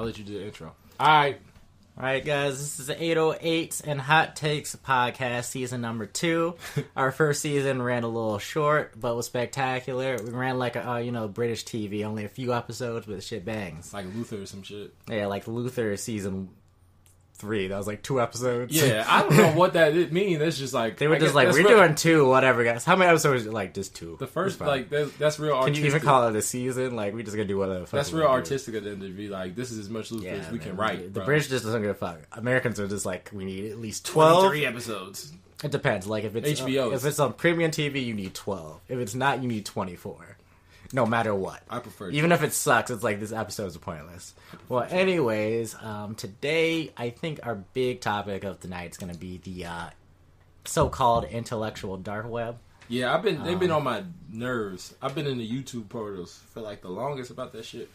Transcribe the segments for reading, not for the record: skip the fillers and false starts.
I'll let you do the intro. All right, guys, this is 808 and Hot Takes podcast, season number 2. Our first season ran a little short, but was spectacular. We ran like a, British TV, only a few episodes, but the shit bangs. Like Luther or some shit. Yeah, like Luther season 3. That was like 2 episodes. Yeah, I don't know what that means. It's just like... They were just like, we're doing 2, whatever, guys. How many episodes? Like, just 2. The first, like, that's real artistic. Can you even call it a season? Like, we just gonna do whatever. That's real artistic at the end of the day. Like, this is as much Luther as we can write, The bro. British just doesn't give a fuck. Americans are just like, we need at least 12. 23 episodes. It depends. Like, if it's HBO. If it's on premium TV, you need 12. If it's not, you need 24. No matter what. I prefer even if it sucks, it's like, this episode is pointless. Well, anyways, today, I think our big topic of tonight is going to be the so-called intellectual dark web. Yeah, they've been on my nerves. I've been in the YouTube portals for like the longest about that shit.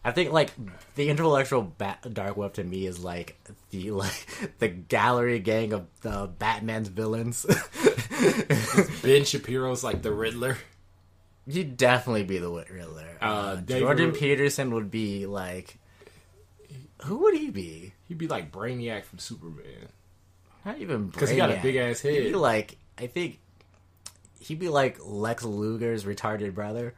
I think like the intellectual dark web to me is like the gallery gang of the Batman's villains. Ben Shapiro's like the Riddler. He'd definitely be the Riddler. Jordan Peterson would be like... Who would he be? He'd be like Brainiac from Superman. Not even Brainiac. Because he got a big-ass head. He'd be like... I think... He'd be like Lex Luger's retarded brother.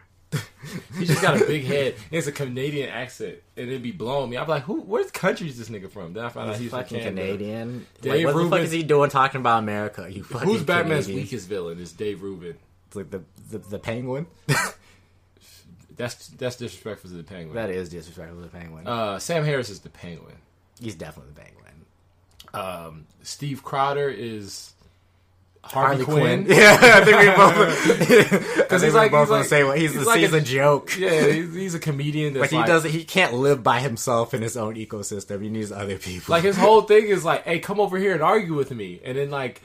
He just got a big head. He has a Canadian accent. And it'd be blowing me. I'd be like, what country is this nigga from? Then I found out he's fucking from Canada. Canadian. Dave what Rubin. the fuck is he doing talking about America? You fucking Who's Batman's Canadian. weakest villain? Is Dave Rubin. Like the Penguin. That's disrespectful to the Penguin. That is disrespectful to the Penguin. Sam Harris is the Penguin. He's definitely the Penguin. Steve Crowder is Harley Quinn. Yeah, I think we both. Because he's both gonna say what he's a joke. Yeah, he's a comedian. That's but he can't live by himself in his own ecosystem. He needs other people. Like his whole thing is like, hey, come over here and argue with me, and then like.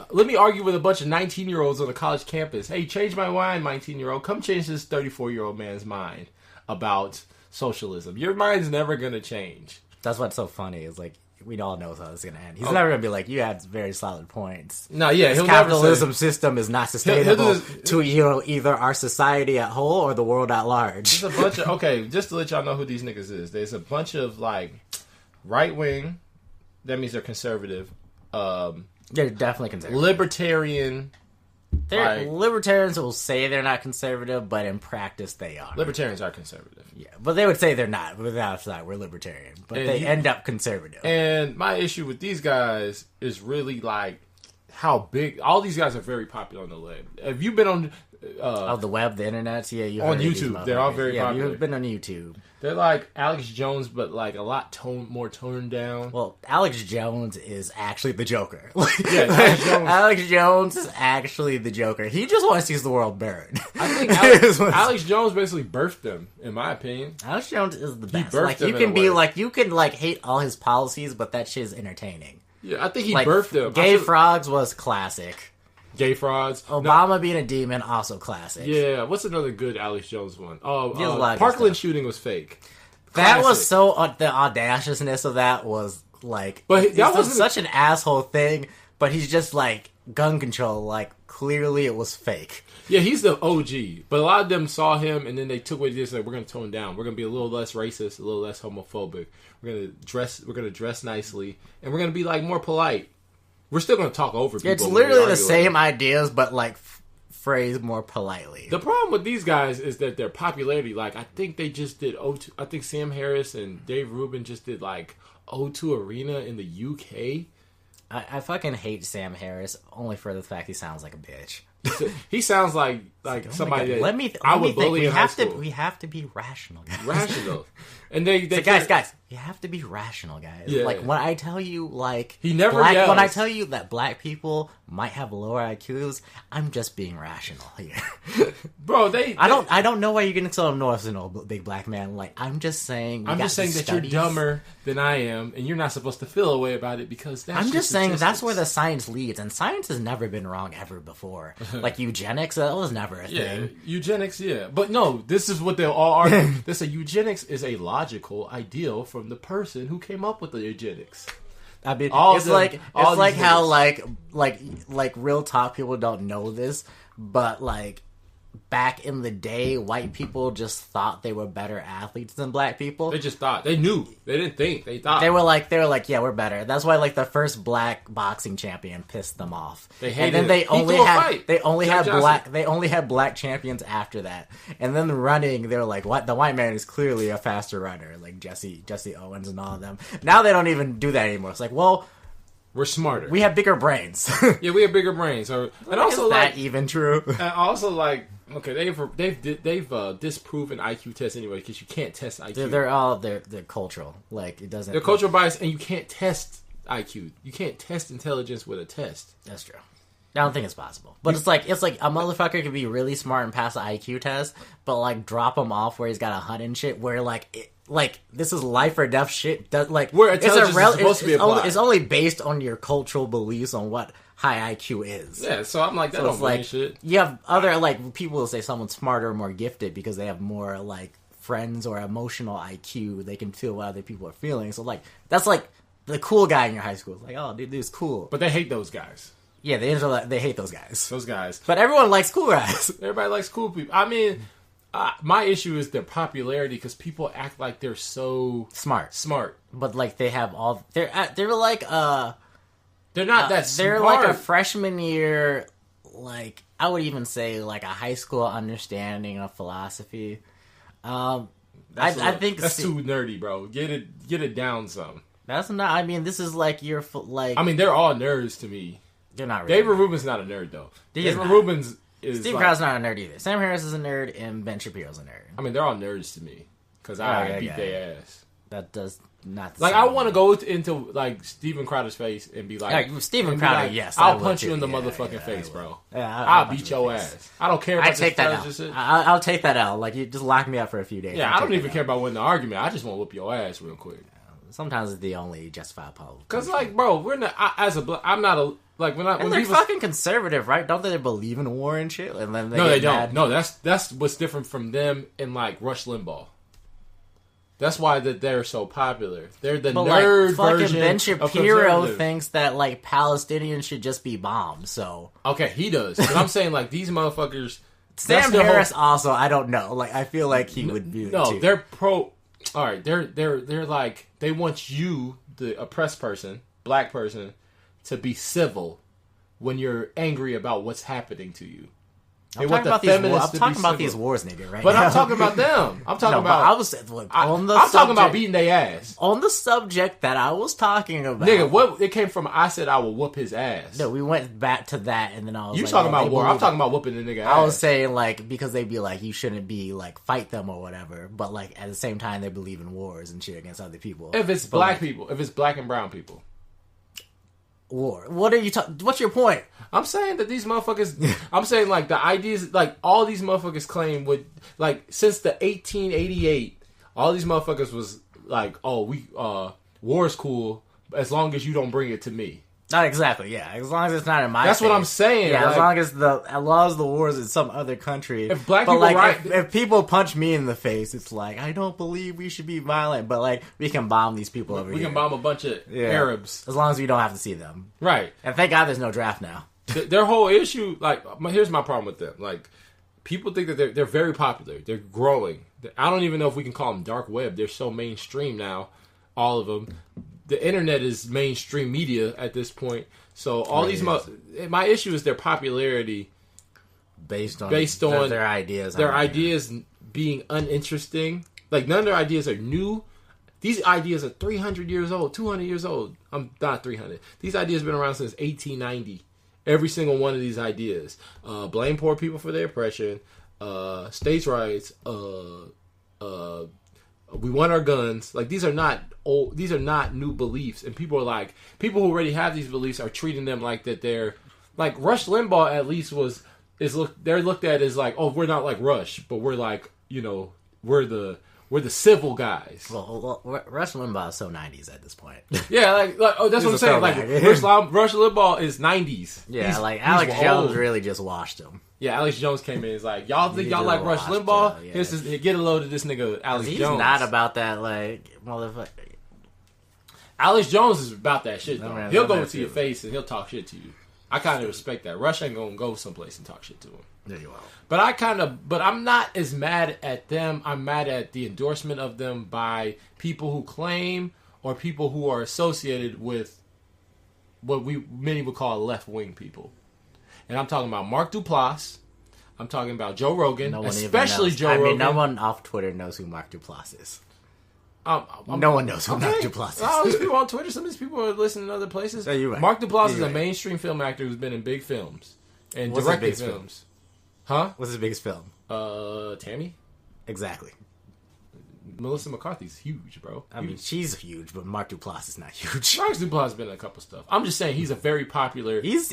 Let me argue with a bunch of 19-year-olds on a college campus. Hey, change my mind, 19-year-old. Come change this 34-year-old man's mind about socialism. Your mind's never going to change. That's what's so funny. Is like, we all know how it's going to end. He's never going to be like, you had very solid points. No, yeah. This capitalism system is not sustainable to either our society at whole or the world at large. There's a bunch of... Okay, just to let y'all know who these niggas is. There's a bunch of, like, right-wing. That means they're conservative. They're definitely conservative. Libertarian. Libertarians will say they're not conservative, but in practice they are. Libertarians are conservative. Yeah, but they would say they're not. Without that, we're libertarian. But they end up conservative. And my issue with these guys is really like how big... All these guys are very popular on the web. Have you been on... the web, the internet? Yeah, you on YouTube. They're all very popular. You've been on YouTube. They're like Alex Jones, but like a lot more toned down. Well, Alex Jones is actually the Joker. Yeah, Alex Jones is actually the Joker. He just wants to see the world burn. I think Alex Jones basically birthed them, in my opinion. Alex Jones is the best. Like you can hate all his policies, but that shit is entertaining. Yeah, I think he birthed them. Gay Frogs was classic. Gay frauds. Obama being a demon, also classic. Yeah, what's another good Alex Jones one? Oh, like Parkland shooting was fake. That was so... the audaciousness of that was, like... But that was such an asshole thing, but he's just, like, gun control. Like, clearly it was fake. Yeah, he's the OG. But a lot of them saw him, and then they took what he did. Like, we're going to tone down. We're going to be a little less racist, a little less homophobic. We're going to dress nicely, and we're going to be, like, more polite. We're still going to talk over people. It's literally the same ideas, but, like, phrased more politely. The problem with these guys is that their popularity, like, I think they just did O2. I think Sam Harris and Dave Rubin just did, like, O2 Arena in the UK. I fucking hate Sam Harris, only for the fact he sounds like a bitch. He sounds like somebody that bully in high school. We have to be rational, guys. Rational. And they guys, you have to be rational, guys. Yeah. Like, when I tell you, like... He never yells. When I tell you that black people might have lower IQs, I'm just being rational here. Bro, I don't know why you're getting so annoyed, big black man. Like, I'm just saying... that you're dumber than I am, and you're not supposed to feel a way about it, because that's I'm just saying statistics. That's where the science leads, and science has never been wrong ever before. Like, eugenics, that was never a thing. Eugenics, yeah. But no, this is what they'll all argue. They say eugenics is a logical ideal from the person who came up with the eugenics. I mean, it's like how like real talk people don't know this, but like back in the day, white people just thought they were better athletes than black people. They just thought. They knew. They didn't think. They thought. They were like, yeah, we're better. That's why, like, the first black boxing champion pissed them off. They hated and then they it. only had black champions after that. And then the running, they were like, what? The white man is clearly a faster runner, like Jesse Owens and all of them. Now they don't even do that anymore. It's like, well, we're smarter. we have bigger brains. Yeah, we have bigger brains. And also, is that like, even true? And also, like, okay, they've disproven IQ tests anyway because you can't test IQ. They're cultural. Like, it doesn't. They're cultural bias, and you can't test IQ. You can't test intelligence with a test. That's true. I don't think it's possible. But it's like a motherfucker could be really smart and pass the IQ test, but like drop him off where he's got a hunt and shit. Where like this is life or death shit. Where intelligence is supposed to be applied. It's only based on your cultural beliefs on what high IQ is. Yeah, so I'm like, that don't mean shit. You have other, like, people will say someone's smarter or more gifted because they have more, like, friends or emotional IQ. They can feel what other people are feeling. So, like, that's like the cool guy in your high school. It's like, oh, dude's cool. But they hate those guys. Yeah, they hate those guys. Those guys. But everyone likes cool guys. Everybody likes cool people. I mean, my issue is their popularity because people act like they're so smart. But, like, they have all... They're like, they're not that smart. They're like a freshman year, like, I would even say, like, a high school understanding of philosophy. I think... That's too nerdy, bro. Get it down some. That's not... I mean, this is like your... like. I mean, they're all nerds to me. They're not really. David Rubin's not a nerd, though. David Rubin's is Steve Carell's not a nerd either. Sam Harris is a nerd, and Ben Shapiro's a nerd. I mean, they're all nerds to me. Because I beat their ass. That does not... Like, I want to go into, like, Steven Crowder's face and be like... Steven Crowder, like, yes. I'll punch you in the motherfucking face, bro. Yeah, I'll beat your ass. I don't care about this intelligence. I'll take that out. Like, you just lock me up for a few days. Yeah, I don't even care about winning the argument. I just want to whoop your ass real quick. Sometimes it's the only justifiable. Because, like, bro, we're not... I'm not a... Like, when they're fucking conservative, right? Don't they believe in war and shit? And then they don't. No, that's what's different from them and, like, Rush Limbaugh. That's why they're so popular. They're the nerd version. Ben Shapiro thinks that, like, Palestinians should just be bombed. So okay, he does. But I'm saying, like, these motherfuckers. Sam Harris also, I don't know. Like, I feel like he would be. No, too. They're pro. All right, they're like, they want you, the oppressed person, black person, to be civil when you're angry about what's happening to you. I'm talking about these wars, nigga, right? But now. I'm talking about them. I'm talking about... I'm talking about beating their ass. On the subject that I was talking about. Nigga, what it came from, I said I will whoop his ass. No, we went back to that, and then I was You talking about war. I'm talking about whooping the nigga ass. I was saying, like, because they'd be like, you shouldn't be, like, fight them or whatever, but, like, at the same time, they believe in wars and shit against other people. If it's black people, if it's black and brown people. War. What are you talking... What's your point? I'm saying that these motherfuckers... I'm saying, like, the ideas... Like, all these motherfuckers claim would... Like, since the 1888, all these motherfuckers was like, oh, war's cool as long as you don't bring it to me. Not exactly, yeah. As long as it's not in my That's face. what I'm saying. Yeah, like, as long as the war is in some other country. If black people if people punch me in the face, it's like, I don't believe we should be violent, but, like, we can bomb these people over here. We can bomb a bunch of Arabs. As long as we don't have to see them. Right. And thank God there's no draft now. Their whole issue, like, here's my problem with them. Like, people think that they're very popular. They're growing. I don't even know if we can call them dark web. They're so mainstream now, all of them. The internet is mainstream media at this point. So all these... My issue is their popularity based on their ideas. Their ideas being uninteresting. Like, none of their ideas are new. These ideas are 300 years old, 200 years old. I'm not 300. These ideas have been around since 1890. Every single one of these ideas. Blame poor people for their oppression. States' rights. We want our guns. Like, these are not old. These are not new beliefs. And people who already have these beliefs are treating them like that they're... Like, Rush Limbaugh at least they're looked at as like, oh, we're not like Rush, but we're like, you know, we're the civil guys. Well, Rush Limbaugh is so 90s at this point. Yeah, like oh, that's what I'm saying. Like, Rush Limbaugh is 90s. Yeah, Alex Jones really just washed him. Yeah, Alex Jones came in. He's like, y'all think y'all like Rush Limbaugh? Yeah. Get a load of this nigga, Alex Jones. He's not about that, like, motherfucker. Alex Jones is about that shit, though. He'll go into your face and he'll talk shit to you. I kind of respect that. Rush ain't gonna go someplace and talk shit to him. There you are. But I'm not as mad at them. I'm mad at the endorsement of them by people who claim or people who are associated with what many would call left-wing people. And I'm talking about Mark Duplass. I'm talking about Joe Rogan, especially Joe Rogan. I mean, no one off Twitter knows who Mark Duplass is. No one knows who Mark Duplass is. These people on Twitter, some of these people are listening in other places. Yeah, you're right. Mark Duplass is a mainstream film actor who's been in big films and directed films. Huh? What's his biggest film? Tammy? Exactly. Melissa McCarthy's huge, bro. I mean, she's huge, but Mark Duplass is not huge. Mark Duplass has been in a couple stuff. I'm just saying he's a very popular filmmaker. He is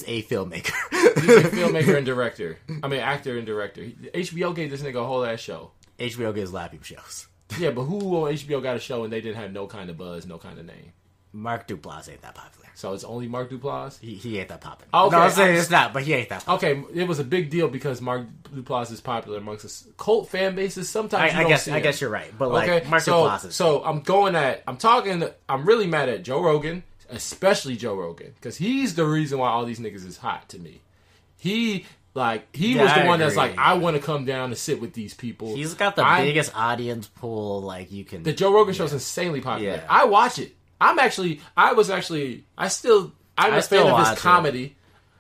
a filmmaker. He's a filmmaker and director. I mean, actor and director. HBO gave this nigga a whole ass show. HBO gives a lot of people shows. Yeah, but who on HBO got a show and they didn't have no kind of buzz, no kind of name? Mark Duplass ain't that popular. So it's only Mark Duplass? He ain't that popular. Okay, no, I'm saying it's not, but he ain't that popular. Okay, it was a big deal because Mark Duplass is popular amongst us cult fan bases. Sometimes I guess you're right, but like Mark Duplass is. So I'm really mad at Joe Rogan, especially Joe Rogan, because he's the reason why all these niggas is hot to me. He was the one that's like, I want to come down and sit with these people. He's got the biggest audience pool, like you can. The Joe Rogan show's insanely popular. Yeah. I watch it. I'm a fan of his comedy.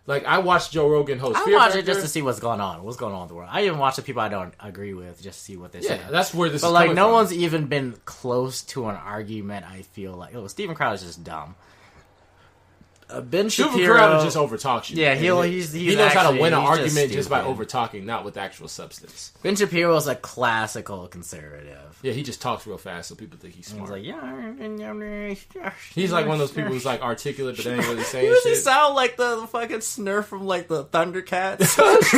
Like, I watched Joe Rogan host. I watch it just to see what's going on in the world. I even watch the people I don't agree with just to see what they say. Yeah, that's where this is coming from. But, like, no one's even been close to an argument, I feel like. Oh, Steven Crowder's just dumb. Ben Shapiro... Steven Crowder just overtalks you. Yeah, he knows how to win an argument just by overtalking, not with actual substance. Ben Shapiro's a classical conservative. Yeah, he just talks real fast, so people think he's smart. He's like, he's like one of those people who's like articulate, but they ain't really saying shit. He sound like the fucking Snurf from like the Thundercats. Snurf.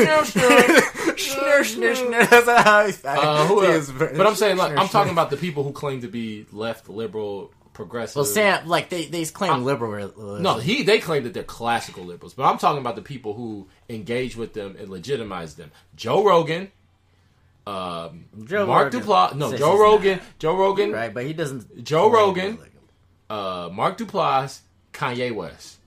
That's how he sounds. But I'm saying, like, I'm talking about the people who claim to be left, liberal, progressive. Well, Sam, like they claim liberal. No, they claim that they're classical liberals, but I'm talking about the people who engage with them and legitimize them. Joe Rogan, Mark Duplass. No, Joe Rogan. Right, but he doesn't. Joe Rogan, Mark Duplass, Kanye West.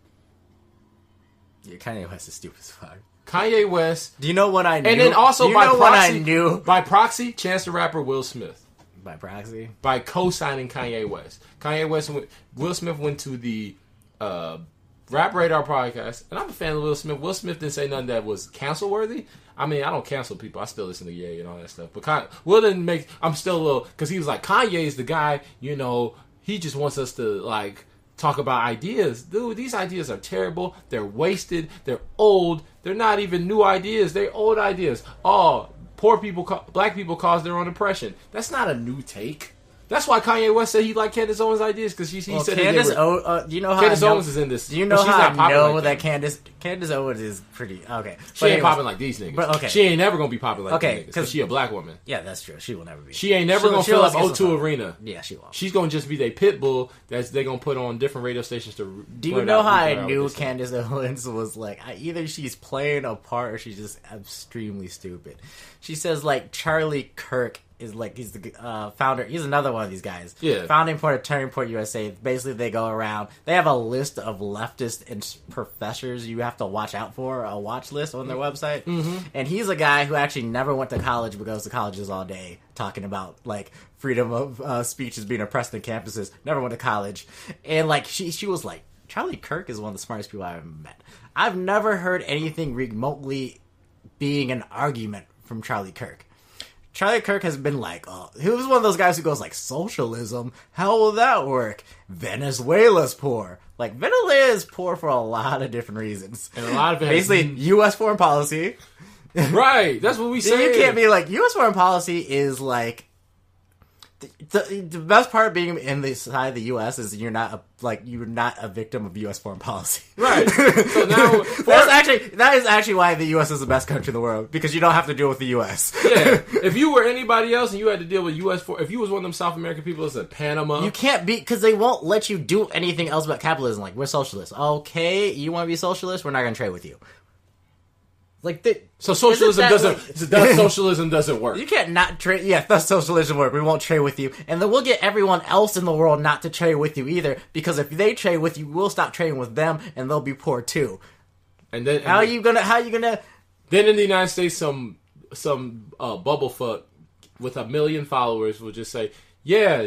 Yeah, Kanye West is stupid as fuck. Kanye West. Do you know what I knew? And then also by proxy, Chance the Rapper, Will Smith. By proxy? By co-signing Kanye West. Will Smith went to the Rap Radar podcast, and I'm a fan of Will Smith. Will Smith didn't say nothing that was cancel-worthy. I mean, I don't cancel people. I still listen to Ye and all that stuff. But Will didn't make... I'm still a little... Because he was like, Kanye's the guy, he just wants us to, like, talk about ideas. Dude, these ideas are terrible. They're wasted. They're old. They're not even new ideas. They're old ideas. Oh... Black people cause their own oppression. That's not a new take. That's why Kanye West said he liked Candace Owens' ideas, because he said Candace do you know how Candace Owens is in this. Do you know how I know that Candace Owens is pretty okay? She ain't popping like these niggas. But okay, she ain't never gonna be popping like these niggas because she a black woman. Yeah, that's true. She will never be. She ain't never gonna fill up O2 Arena. Yeah, she won't. She's gonna just be their pit bull that they gonna put on different radio stations to. Do you know how I knew Candace Owens was like? Either she's playing a part or she's just extremely stupid. She says like Charlie Kirk is like he's the founder. He's another one of these guys. Yeah. Founding point of Turning Point USA. Basically, they go around. They have a list of leftists and professors you have to watch out for. A watch list on their website. Mm-hmm. And he's a guy who actually never went to college but goes to colleges all day talking about like freedom of speech is being oppressed in campuses. Never went to college. And like she was like, Charlie Kirk is one of the smartest people I've ever met. I've never heard anything remotely being an argument from Charlie Kirk. Charlie Kirk has been like, he was one of those guys who goes like, socialism? How will that work? Venezuela's poor. Like, Venezuela is poor for a lot of different reasons. And a lot of it basically, U.S. foreign policy. Right, that's what we say. You can't be like, U.S. foreign policy is like, the best part of being in the side of the U.S. is you're not a victim of U.S. foreign policy. Right. So now that is actually why the U.S. is the best country in the world, because you don't have to deal with the U.S. Yeah. If you were anybody else and you had to deal with U.S. if you was one of them South American people that's in Panama, you can't be, because they won't let you do anything else but capitalism. Like, we're socialists. Okay, you want to be socialist? We're not going to trade with you. Like so socialism socialism doesn't work. You can't not trade. Yeah, that's socialism work. We won't trade with you, and then we'll get everyone else in the world not to trade with you either. Because if they trade with you, we'll stop trading with them, and they'll be poor too. And then how are you gonna? Then in the United States, some bubblefuck with 1 million followers will just say, "Yeah,